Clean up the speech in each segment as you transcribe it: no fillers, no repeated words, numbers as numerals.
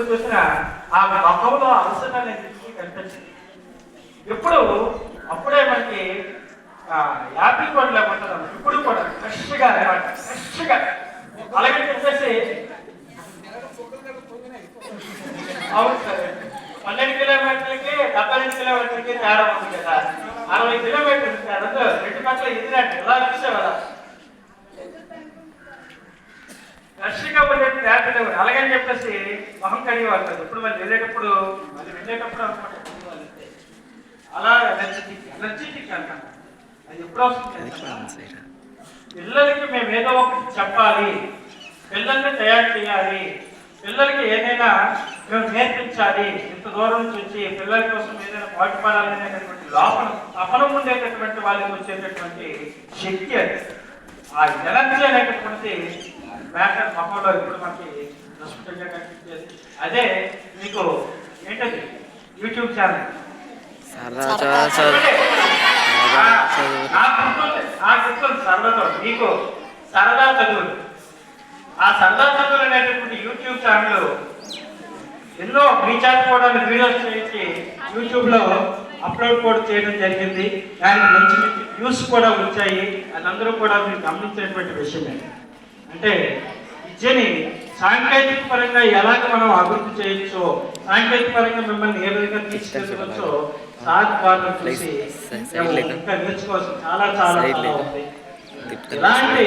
ఎప్పుడు చూసినా ఆ ముఖంలో అలసట అనేది కనిపించింది. ఎప్పుడు అప్పుడే మనకి యాపిల్ పండ్లు ఏమంటారు, ఇప్పుడు కూడా ఫ్రెష్గా అనమాట, ఫ్రెష్గా. అలాగే చెప్పేసి అవును సార్, 12 కిలోమీటర్లకి 72 కిలోమీటర్లకి తేడా ఉంది కదా, 60 కిలోమీటర్లు సార్. 2 పట్ల ఎదురండి ఇలా చూసేవాళ్ళ ఫ్రెష్గా ఉండేది తేడా. అలాగని చెప్పేసి మొహం కడిగేవాళ్ళు కాదు. ఇప్పుడు వాళ్ళు వెళ్ళేటప్పుడు అనుకుంటారు అలా ఎనర్జెటిక్ అంటాం. అది ఎప్పుడు వస్తుంది? పిల్లలకి మేము ఏదో ఒకటి చెప్పాలి, పిల్లల్ని తయారు చేయాలి, పిల్లలకి ఏదైనా మేము నేర్పించాలి, ఇంత దూరం నుంచి వచ్చి పిల్లల కోసం ఏదైనా పాటుపడాలి అనేటటువంటి లోపల తపనం ఉండేటటువంటి వాళ్ళకి వచ్చేటటువంటి శక్తి అది. ఆ ఎనర్జీ అనేటటువంటి మ్యాటర్ మొక్కలో ఇప్పుడు మనకి ప్రస్తుతంగా కనిపించేది. అదే మీకు ఏంటది యూట్యూబ్ ఛానల్ సరదాతో మీకు సరదా చదువులు. ఆ సరదా చదువులు అనేటటువంటి యూట్యూబ్ ఛానల్ ఎన్నో రీఛార్జ్ కూడా వీడియోస్ చేసి యూట్యూబ్ లో అప్లోడ్ కూడా చేయడం జరిగింది. దానికి మంచి మంచి వ్యూస్ కూడా వచ్చాయి. అదందరూ కూడా మీరు గమనించేటువంటి విషయమే. అంటే విద్యని సాంకేతిక పరంగా ఎలాగ మనం అభివృద్ధి చేయొచ్చో, సాంకేతిక పరంగా మిమ్మల్ని ఏ విధంగా తీసుకెళ్ళవచ్చో సార్ ద్వారా చూసి ఇంకా నేర్చుకోవాల్సిన చాలా చాలా ఉంది. ఇలాంటి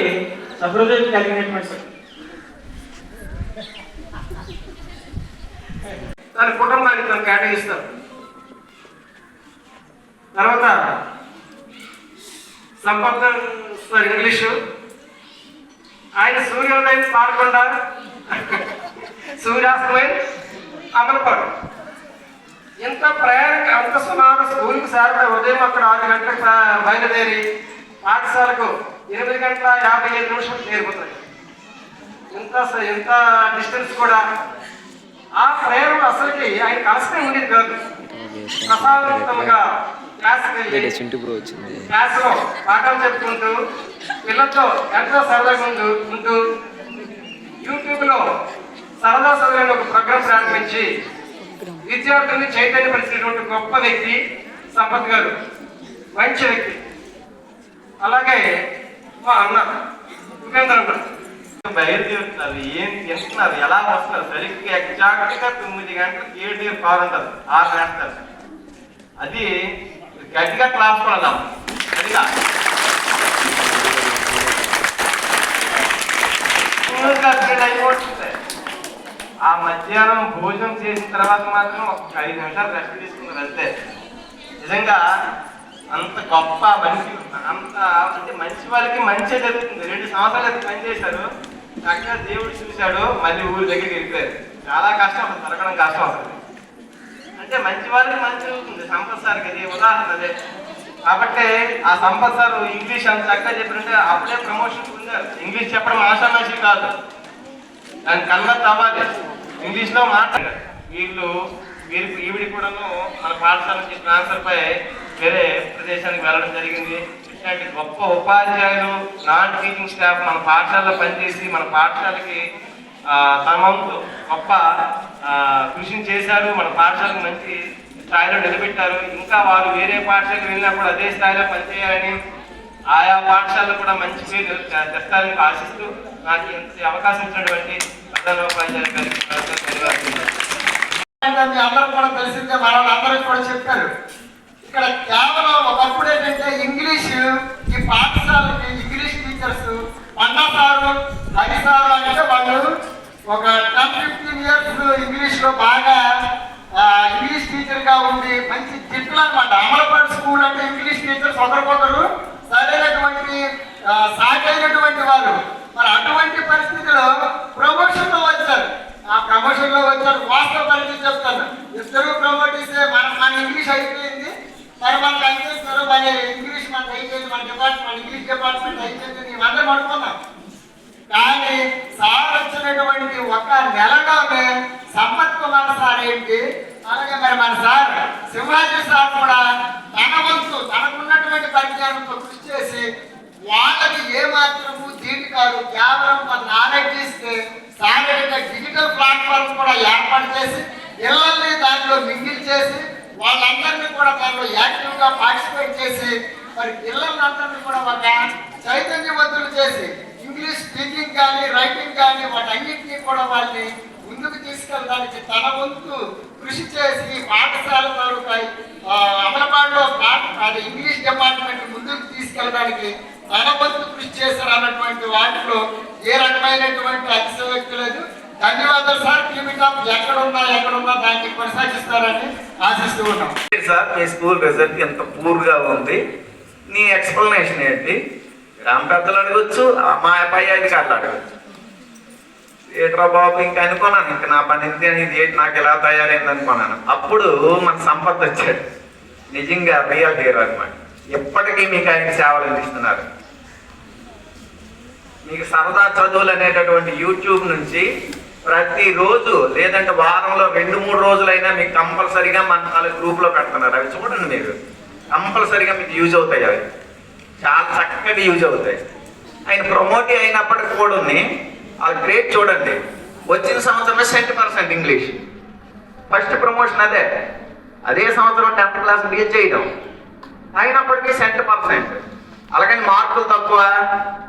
సహృదయం కలిగినటువంటి దాని కుటుంబానికి మనం కేటాయిస్తాం. తర్వాత సంపర్కం సార్ ఇంగ్లీషు, ఆయన సూర్యోదయం పాల్గొండ, సూర్యాస్తమయం అమలుపాడు. ఇంత ప్రయాణం అంత సుమారు స్కూల్కి సార్ ఉదయం అక్కడ 6 గంటలకు బయలుదేరి పాఠశాలకు 8:55 చేరిపోతాయి. ఇంత డిస్టెన్స్ కూడా ఆ ప్రయాణం అసలుకి ఆయన కలసనే ఉండేది కాదు. ప్రసాదవంతంగా క్లాస్లో పాఠాలు చెప్పుకుంటూ పిల్లలతో ఎంతో సరదాగా ఉంటూ యూట్యూబ్లో సరదా సరదాని ఒక ప్రోగ్రాం ప్రారంభించి విద్యార్థుల్ని చైతన్యపరిచినటువంటి గొప్ప వ్యక్తి సంపత్ గారు, మంచి వ్యక్తి. అలాగే మా అన్న ఉపేంద్ర అన్న బయలుదేరుతున్నారు, ఏం తింటున్నారు, ఎలా వస్తున్నారు, సరిగ్గా ఎగ్జాక్ట్గా 9 గంటలకు 7 కారు ఉంటారు, 6 వేస్తారు. అది గట్టిగా క్లాస్ పడదాం. అదిగా అయిపోతుంది. ఆ మధ్యాహ్నం భోజనం చేసిన తర్వాత మాత్రం ఒక 5 నిమిషాలు రెస్ట్ తీసుకున్నారు అంతే. నిజంగా అంత గొప్ప మనిషి, అంత అంటే మంచి వాళ్ళకి మంచి జరుగుతుంది. 2 సంవత్సరాలు పనిచేశారు, చక్కగా దేవుడు చూశాడు, మళ్ళీ ఊరి దగ్గరికి వెళ్ళిపోయారు. చాలా కష్టం, అసలు దొరకడం కష్టం అసలు. అంటే మంచి వాళ్ళకి మంచి జరుగుతుంది. సంపత్ సార్కి అది ఉదాహరణ అదే. కాబట్టి ఆ సంపత్ సార్ ఇంగ్లీష్ అంత చక్కగా చెప్పినట్టే అప్పుడే ప్రమోషన్ పొందారు. ఇంగ్లీష్ చెప్పడం ఆషామాషి కాదు, దాన్ని కన్వర్ట్ అవ్వాలి, ఇంగ్లీష్లో మాట్లాడారు. ఈవిడి కూడాను మన పాఠశాల నుంచి ట్రాన్స్ఫర్ పై వేరే ప్రదేశానికి వెళ్ళడం జరిగింది. ఇట్లాంటి గొప్ప ఉపాధ్యాయులు, నాన్ టీచింగ్ స్టాఫ్ మన పాఠశాలలో పనిచేసి మన పాఠశాలకి తమ వంతు గొప్ప కృషిని చేశారు. మన పాఠశాలకు మంచి స్థాయిలో నిలబెట్టారు. ఇంకా వారు వేరే పాఠశాలకు వెళ్ళినప్పుడు అదే స్థాయిలో పనిచేయాలని, ఆయా పాఠశాలలో కూడా మంచి పేరు తెస్తారని ఆశిస్తూ నాకు ఇంత అవకాశం ఇచ్చినటువంటి ప్రధానోపాధ్యాయులు గారికి అందరూ కూడా తెలిసిందే, మన వాళ్ళందరూ కూడా చెప్పారు. ఇక్కడ కేవలం ఒకప్పుడు ఏంటంటే ఇంగ్లీషు ఈ పాఠశాలకి ఇంగ్లీష్ టీచర్స్ అన్నా సారు, హరి సారు అంటే వాళ్ళు ఒక 10-15 ఇయర్స్ ఇంగ్లీష్లో బాగా ఇంగ్లీష్ టీచర్గా ఉండి మంచి జిట్లు అనమాట. అమలపాడు స్కూల్ అంటే ఇంగ్లీష్ టీచర్స్ ఒకరికొకరు సరైనటువంటి సాగైనటువంటి వారు. మరి అటువంటి పరిస్థితిలో ప్రమోషన్లో వచ్చారు. ఆ ప్రమోషన్లో వచ్చారు. వాస్తవ పరిస్థితి చెప్తాను, ఇద్దరు ప్రమోట్ మన ఇంగ్లీష్ అయిపోయింది, మరి మనకు అయిపోయిస్తారు, మన ఇంగ్లీష్ మనకు అయిపోయింది, మన ఇంగ్లీష్ డిపార్ట్మెంట్ అయిపోయింది, మేమందరం అనుకున్నాం. కానీ సార్ వచ్చినటువంటి ఒక నెలలోనే సంపత్ కుమార్ సార్ ఏంటి, అలాగే మరి మన సార్ శివాజీ సార్ కూడా తన వంతు తనకున్నటువంటి పరిజ్ఞానంతో కృషి చేసి వాళ్ళకి ఏమాత్రము దీటి కాదు, కేవలం మన నాలెడ్జ్ ఇస్తే సార్ డిజిటల్ ప్లాట్ఫామ్ కూడా ఏర్పాటు ఏర్పాటు చేసి పిల్లల్ని దాంట్లో మింగిల్ చేసి వాళ్ళందరినీ కూడా దాంట్లో యాక్టివ్గా పార్టిసిపేట్ చేసి మరి పిల్లలందరినీ కూడా ఒక చైతన్యవంతులు చేసి ఇంగ్లీష్ స్పీకింగ్ కానీ రైటింగ్ కానీ వాటన్నింటినీ కూడా వాళ్ళని ముందుకు తీసుకెళ్ళడానికి తన వంతు కృషి చేసి పాఠశాల అమలపాడులో ఇంగ్లీష్ డిపార్ట్మెంట్ ముందుకు తీసుకెళ్ళడానికి తన వంతు కృషి చేశారు అన్నటువంటి వాటిలో ఏ రకమైనటువంటి అతిశయోక్తి లేదు. ధన్యవాదాలు సార్. ఎక్కడున్నా దాన్ని కొనసాగిస్తారని ఆశిస్తూ ఉంటాం. సార్ మీ స్కూల్ రిజల్ట్ ఎంత పూర్గా ఉంది, నీ ఎక్స్ప్లెనేషన్ ఏంటి? గ్రామ పెద్దలు అడగచ్చు, మా పై అధికారులు అడగచ్చు. ఏట్రా బాబు ఇంకా అనుకున్నాను, ఇంకా నా పని ఇది ఏంటి నాకు ఎలా తయారైంది అనుకున్నాను. అప్పుడు మన సంపత్ వచ్చాడు, నిజంగా రియల్ హీరో అనమాట. ఎప్పటికీ మీకు ఆయన సేవలు అందిస్తున్నారు. మీకు సరదా చదువులు అనేటటువంటి యూట్యూబ్ నుంచి ప్రతిరోజు లేదంటే వారంలో 2-3 రోజులైనా మీకు కంపల్సరీగా మన గ్రూప్లో పెడుతున్నారు. అవి చూడండి, మీరు కంపల్సరీగా మీకు యూజ్ అవుతాయి. అవి చాలా చక్కగా యూజ్ అవుతాయి. ఆయన ప్రమోట్ అయినప్పటికి కూడా ఆ గ్రేట్ చూడండి. వచ్చిన సంవత్సరమే 100% ఇంగ్లీష్ ఫస్ట్ ప్రమోషన్. అదే సంవత్సరం 10th క్లాస్ రీచ్ చేయడం, అయినప్పటికీ 100%. అలాగని మార్కులు తక్కువ,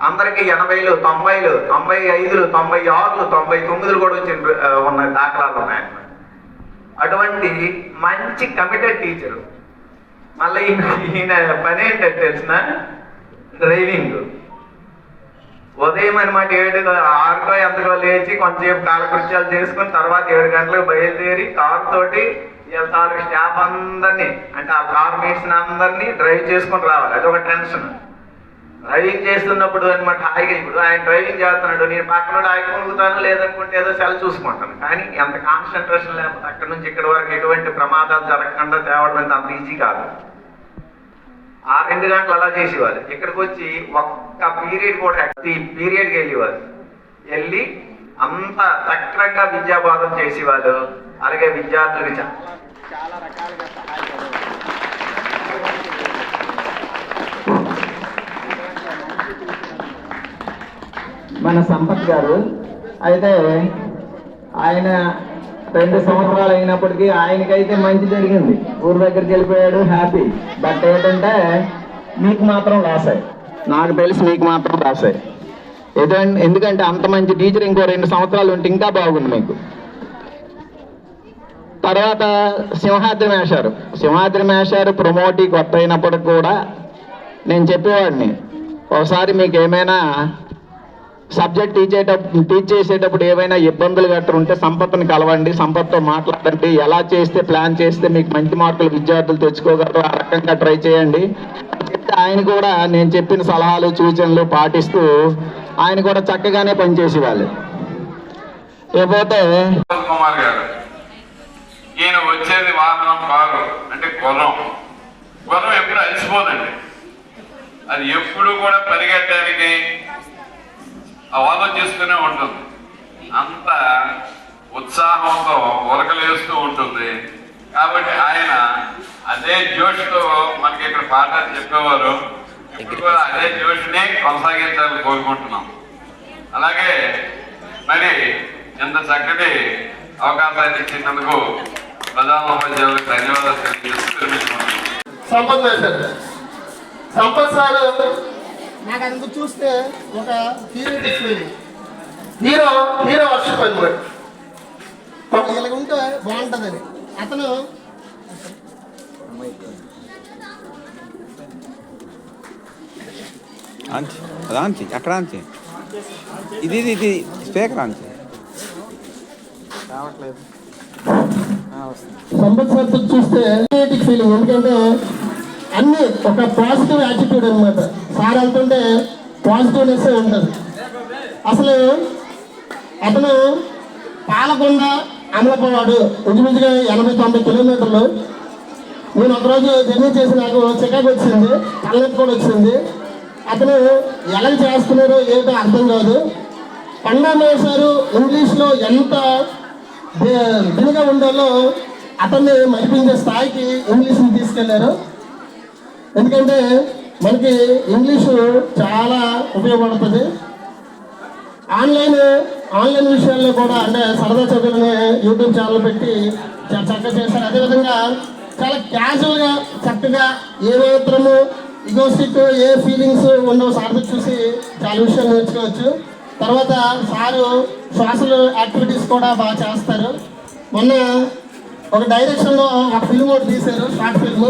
అందరికీ 80లు 90లు 95లు 96లు 99లు కూడా ఉన్న దాఖలాలు ఉన్నాయన్నమాట. అటువంటి మంచి కమిటెడ్ టీచరు. మళ్ళీ ఈయన పని ఏంటంటే తెలిసిన డ్రైవింగ్. ఉదయం అనమాట 6కో ఎంతకో లేచి కొంచెంసేపు కాలకృత్యాలు చేసుకుని తర్వాత 7 గంటలకు బయలుదేరి కారు తోటి తాలూకు స్టాఫ్ అందరినీ అంటే ఆ కార్ మేట్స్ అందరినీ డ్రైవ్ చేసుకుని రావాలి. అది ఒక టెన్షన్. డ్రైవింగ్ చేస్తున్నప్పుడు అనమాట హాయిగా, ఇప్పుడు ఆయన డ్రైవింగ్ చేస్తున్నాడు, నేను పక్కన ఆగి కొనుగుతాను, లేదనుకుంటే ఏదో సెల్ చూసుకుంటాను. కానీ ఎంత కాన్సన్ట్రేషన్ లేకపోతే అక్కడి నుంచి ఇక్కడి వరకు ఎటువంటి ప్రమాదాలు జరగకుండా తేవడం అంత ఈజీ కాదు. ఆ 2 గంటలు అలా చేసేవారు. ఇక్కడికి వచ్చి ఒక్క పీరియడ్ కూడా పీరియడ్కి వెళ్ళి అంత చక్కగా విద్యాబోధన చేసేవాళ్ళు. అలాగే విద్యార్థులకి చాలా రకాలుగా సహాయపడేవారు. మన సంపత్ గారు అయితే ఆయన 2 సంవత్సరాలు అయినప్పటికీ ఆయనకైతే మంచి జరిగింది. ఊరి దగ్గరికి వెళ్ళిపోయాడు, హ్యాపీ. బట్ ఏంటంటే మీకు మాత్రం లాస్ అయ్యి, నాకు తెలిసి మీకు మాత్రం లాస్ అయ్యి. ఎందుకంటే అంత మంచి టీచర్ ఇంకో 2 సంవత్సరాలు ఉంటే ఇంకా బాగుంది మీకు. తర్వాత సింహాద్రి మేషారు ప్రమోటీ కొత్త అయినప్పటికి కూడా నేను చెప్పేవాడిని, ఒకసారి మీకు ఏమైనా సబ్జెక్ట్ టీచ్ చేసేటప్పుడు ఏమైనా ఇబ్బందులు గట్రా ఉంటే సంపత్ని కలవండి, సంపత్తో మాట్లాడండి, ఎలా చేస్తే ప్లాన్ చేస్తే మీకు మంచి మార్కులు విద్యార్థులు తెచ్చుకోగలరు, ఆ రకంగా ట్రై చేయండి చెప్తే ఆయన కూడా నేను చెప్పిన సలహాలు సూచనలు పాటిస్తూ ఆయన కూడా చక్కగానే పనిచేసేవాళ్ళు. లేకపోతే కుమార్ గారు ఈయన వచ్చేది వాహనం కారు అంటే గుర్రం ఎప్పుడు అలసిపోదండి. అది ఎప్పుడు కూడా పరిగెట్టడానికి ఆలోచిస్తూనే ఉంటుంది. అంత ఉత్సాహంతో ఉరకలేస్తూ ఉంటుంది. కాబట్టి ఆయన అదే జోష్తో మనకి ఇక్కడ పాఠాలు చెప్పేవారు. ఇప్పుడు కూడా అదే జోష్ని కొనసాగించాలని కోరుకుంటున్నాం. అలాగే మరి ఎంత చక్కటి అవకాశాన్ని ఇచ్చినందుకు ప్రధానోపాధ్యాయులకు ధన్యవాదాలు తెలియజేస్తున్నాను. సంపత్ సార్ నాకు అందుకు చూస్తే ఒక థియరిటిక్ ఫీలింగ్, హీరో వర్షిప్ అనమాట. ఇలాగ ఉంటే బాగుంటుందని అతను అక్కడ ఇది స్పీకర్ రావట్లేదు. సంపత్ సార్ చూస్తే థియరిటిక్ ఫీలింగ్, ఎందుకంటే అన్ని ఒక పాజిటివ్ యాటిట్యూడ్ అనమాట. సార్ అంటుంటే పాజిటివ్నెస్ ఉంటుంది. అసలు అతను పాలకొండ అమలపాడు ఇంచుమించుగా 80-90 కిలోమీటర్లు. నేను ఒకరోజు జర్నీ చేసి నాకు చెకప్ వచ్చింది, తలనొప్పి కూడా వచ్చింది. అతను ఎలా చేస్తున్నారో ఏదో అర్థం కాదు. పండామేశారు ఇంగ్లీష్లో ఎంత దీనిగా ఉండాలో అతన్ని మరిపించే స్థాయికి ఇంగ్లీష్ని తీసుకెళ్లారు. ఎందుకంటే మనకి ఇంగ్లీషు చాలా ఉపయోగపడుతుంది. ఆన్లైన్ విషయాల్లో కూడా అంటే సరదా చదువులని యూట్యూబ్ ఛానల్ పెట్టి చాలా చక్కగా చేశారు. అదేవిధంగా చాలా క్యాజువల్గా చక్కగా ఏ మాత్రము ఇగోస్టిక్ ఏ ఫీలింగ్స్ ఉండవు. సార్ చూసి చాలా విషయాలు నేర్చుకోవచ్చు. తర్వాత సారు సోషల్ యాక్టివిటీస్ కూడా బాగా చేస్తారు. మొన్న ఒక డైరెక్షన్లో ఒక ఫిల్మ్ ఒకటి తీశారు, షార్ట్ ఫిల్మ్.